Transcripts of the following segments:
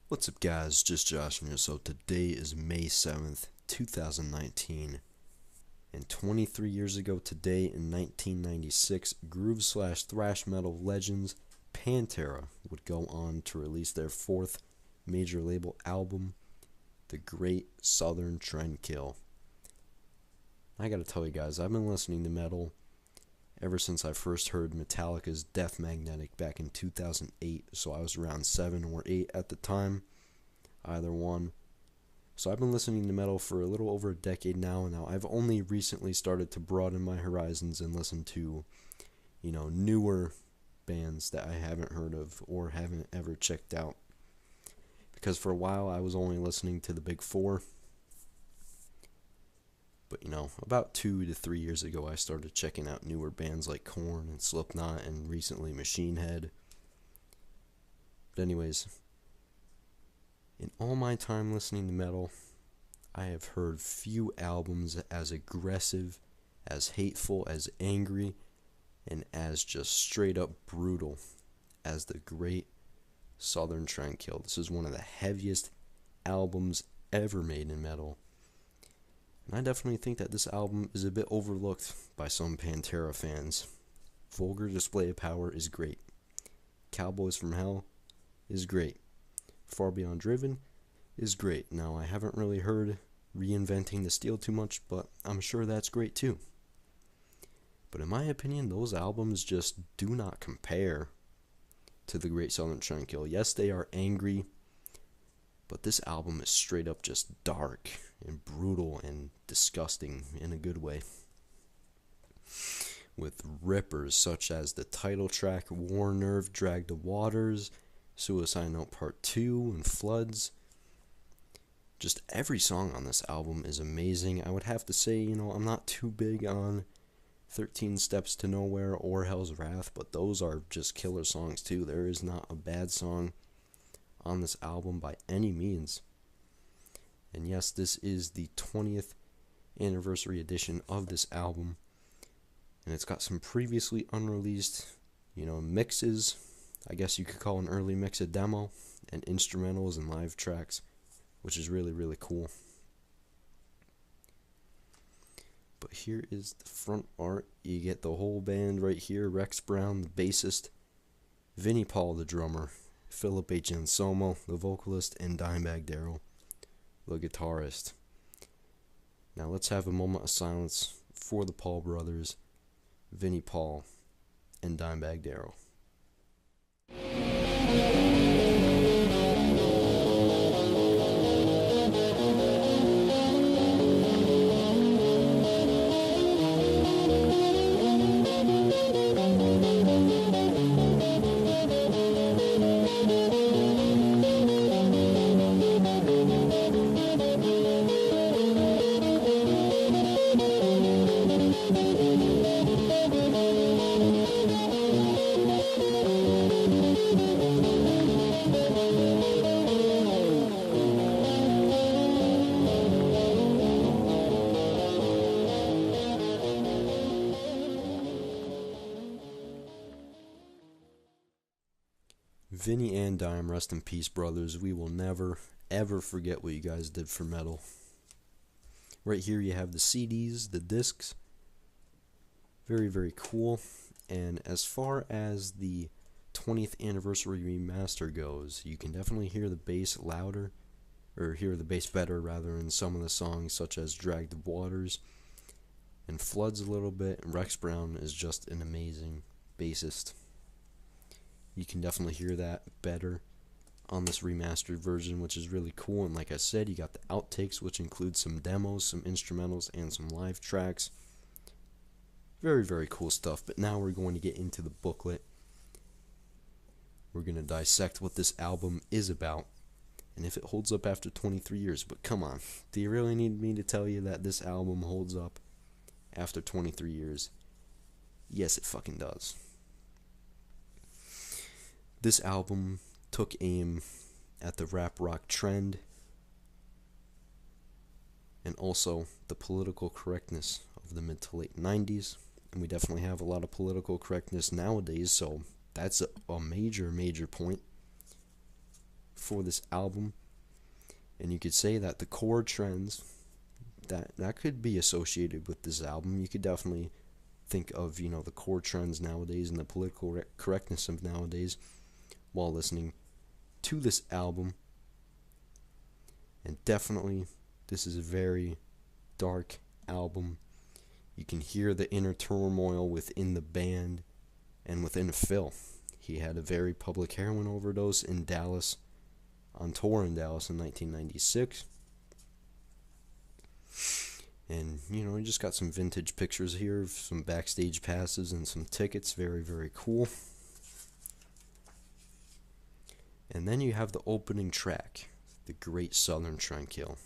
What's up, guys? Just Josh here. So today is May 7th, 2019, and 23 years ago today in 1996, groove slash thrash metal legends Pantera would go on to release their fourth major label album, The Great Southern Trendkill. I gotta tell you guys, I've been listening to metal ever since I first heard Metallica's Death Magnetic back in 2008, so I was around 7 or 8 at the time, either one. So I've been listening to metal for a little over a decade now, and now I've only recently started to broaden my horizons and listen to, newer bands that I haven't heard of or haven't ever checked out. Because for a while I was only listening to the big four. But about 2 to 3 years ago, I started checking out newer bands like Korn and Slipknot and recently Machine Head. But anyways, in all my time listening to metal, I have heard few albums as aggressive, as hateful, as angry, and as just straight up brutal as The Great Southern Trendkill. This is one of the heaviest albums ever made in metal. And I definitely think that this album is a bit overlooked by some Pantera fans. Vulgar Display of Power is great. Cowboys from Hell is great. Far Beyond Driven is great. Now, I haven't really heard Reinventing the Steel too much, but I'm sure that's great too. But in my opinion, those albums just do not compare to The Great Southern Trendkill. Yes, they are angry, but this album is straight up just dark and brutal and disgusting in a good way. With rippers such as the title track War Nerve Drag the Waters, Suicide Note Part 2, and Floods. Just every song on this album is amazing. I would have to say, I'm not too big on 13 Steps to Nowhere or Hell's Wrath, but those are just killer songs too. There is not a bad song on this album by any means. And yes, this is the 20th anniversary edition of this album, and it's got some previously unreleased, mixes. I guess you could call an early mix a demo, and instrumentals and live tracks, which is really, really cool. But here is the front art. You get the whole band right here: Rex Brown, the bassist, Vinnie Paul, the drummer, Philip H. Anselmo, the vocalist, and Dimebag Darrell, the guitarist. Now let's have a moment of silence for the Paul brothers, Vinnie Paul, and Dimebag Darrell. Vinnie and Dime, rest in peace, brothers. We will never, ever forget what you guys did for metal. Right here you have the CDs, the discs. Very, very cool. And as far as the 20th anniversary remaster goes, you can definitely hear the bass louder, or hear the bass better rather, in some of the songs such as Drag the Waters and Floods a little bit. And Rex Brown is just an amazing bassist. You can definitely hear that better on this remastered version, which is really cool. And like I said, you got the outtakes, which include some demos, some instrumentals, and some live tracks. Very, very cool stuff. But now we're going to get into the booklet. We're going to dissect what this album is about and if it holds up after 23 years. But come on, do you really need me to tell you that this album holds up after 23 years? Yes, it fucking does. This album took aim at the rap rock trend and also the political correctness of the mid to late 90s. And we definitely have a lot of political correctness nowadays, so that's a major, major point for this album. And you could say that the core trends that could be associated with this album, you could definitely think of, you know, the core trends nowadays and the political correctness of nowadays while listening to this album. And definitely, this is a very dark album. You can hear the inner turmoil within the band and within Phil. He had a very public heroin overdose in Dallas, on tour in Dallas in 1996. And, you know, he just got some vintage pictures here of some backstage passes and some tickets. Very, very cool. And then you have the opening track, the Great Southern Trendkill.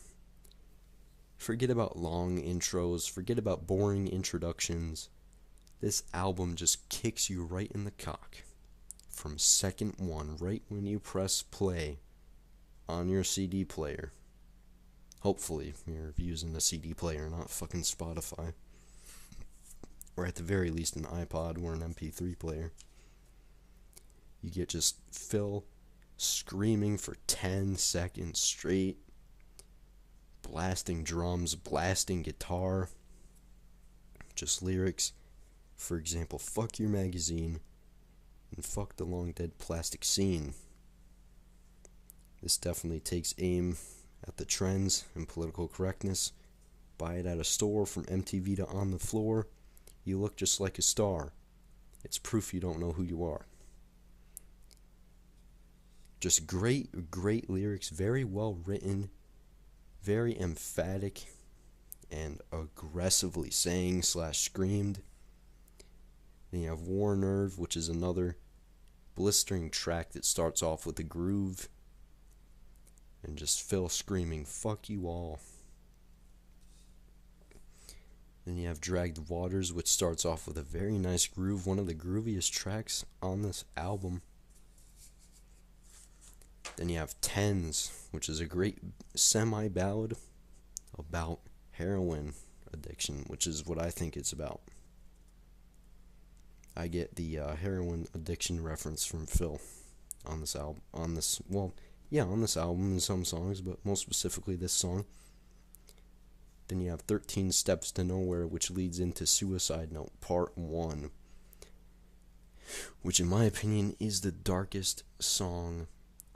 Forget about long intros, forget about boring introductions. This album just kicks you right in the cock. From second one, right when you press play on your CD player. Hopefully, you're using a CD player, not fucking Spotify. Or at the very least, an iPod or an MP3 player. You get just Phil screaming for 10 seconds straight. Blasting drums, blasting guitar. Just lyrics. For example, fuck your magazine. And fuck the long dead plastic scene. This definitely takes aim at the trends and political correctness. Buy it at a store, from MTV to On the Floor. You look just like a star. It's proof you don't know who you are. Just great, great lyrics. Very well written. Very emphatic. And aggressively sang / screamed. Then you have War Nerve, which is another blistering track that starts off with a groove. And just Phil screaming, fuck you all. Then you have Dragged Waters, which starts off with a very nice groove. One of the grooviest tracks on this album. Then you have Tens, which is a great semi-ballad about heroin addiction, which is what I think it's about. I get the heroin addiction reference from Phil on this album. On this album and some songs, but most specifically this song. Then you have 13 Steps to Nowhere, which leads into Suicide Note Part 1, which in my opinion is the darkest song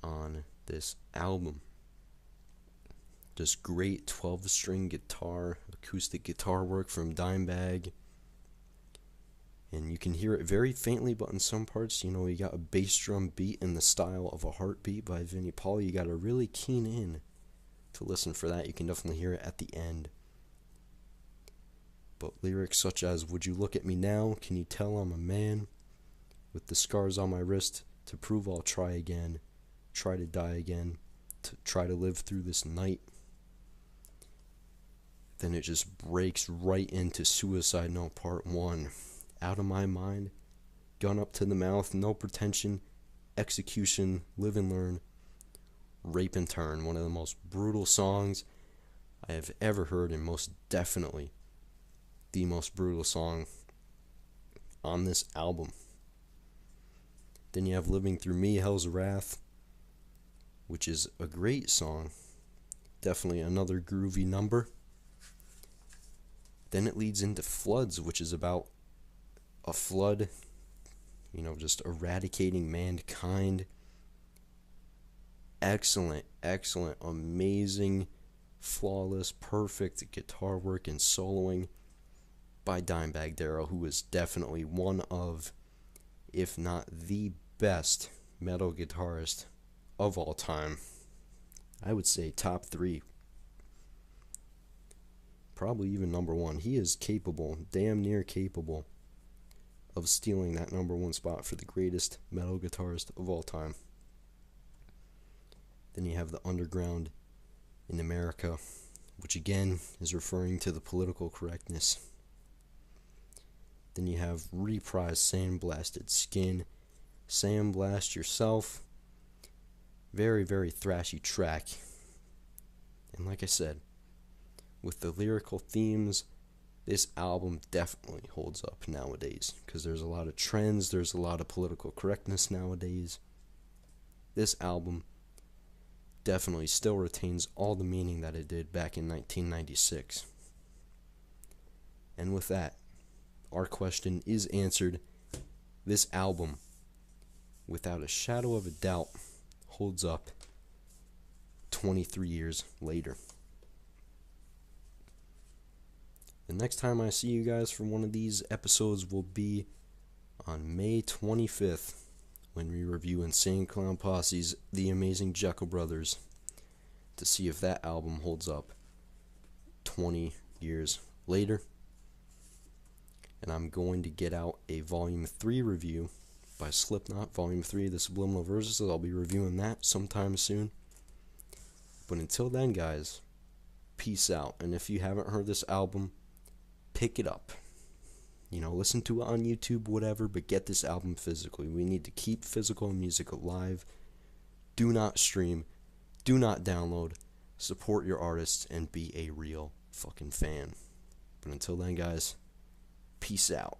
on this album. Just great 12-string guitar, acoustic guitar work from Dimebag. And you can hear it very faintly, but in some parts, you know, you got a bass drum beat in the style of a Heartbeat by Vinnie. You got to really keen in to listen for that. You can definitely hear it at the end. But lyrics such as, would you look at me now? Can you tell I'm a man? With the scars on my wrist, to prove I'll try again. Try to die again. To try to live through this night. Then it just breaks right into Suicide Note Part 1. Out of my mind, gun up to the mouth, no pretension, execution, live and learn, rape and turn. One of the most brutal songs I have ever heard, and most definitely the most brutal song on this album. Then you have Living Through Me, Hell's Wrath, which is a great song. Definitely another groovy number. Then it leads into Floods, which is about a flood, you know, just eradicating mankind. Excellent, amazing, flawless, perfect guitar work and soloing by Dimebag Darrell, who is definitely one of, if not the best metal guitarist of all time. I would say top 3. Probably even number 1. He is capable, damn near capable, of stealing that number 1 spot for the greatest metal guitarist of all time. Then you have The Underground in America, which again is referring to the political correctness. Then you have Reprise, Sandblasted Skin, Sandblast Yourself. Very, very thrashy track. And like I said, with the lyrical themes, this album definitely holds up nowadays, because there's a lot of trends, there's a lot of political correctness nowadays. This album definitely still retains all the meaning that it did back in 1996. And with that, our question is answered. This album, without a shadow of a doubt, holds up 23 years later. The next time I see you guys for one of these episodes will be on May 25th, when we review Insane Clown Posse's The Amazing Jekyll Brothers, to see if that album holds up 20 years later. And I'm going to get out a Volume 3 review by Slipknot, Volume 3 of the Subliminal Verses. I'll be reviewing that sometime soon. But until then, guys, peace out. And if you haven't heard this album, pick it up. Listen to it on YouTube, whatever, but get this album physically. We need to keep physical music alive. Do not stream. Do not download. Support your artists and be a real fucking fan. But until then, guys, peace out.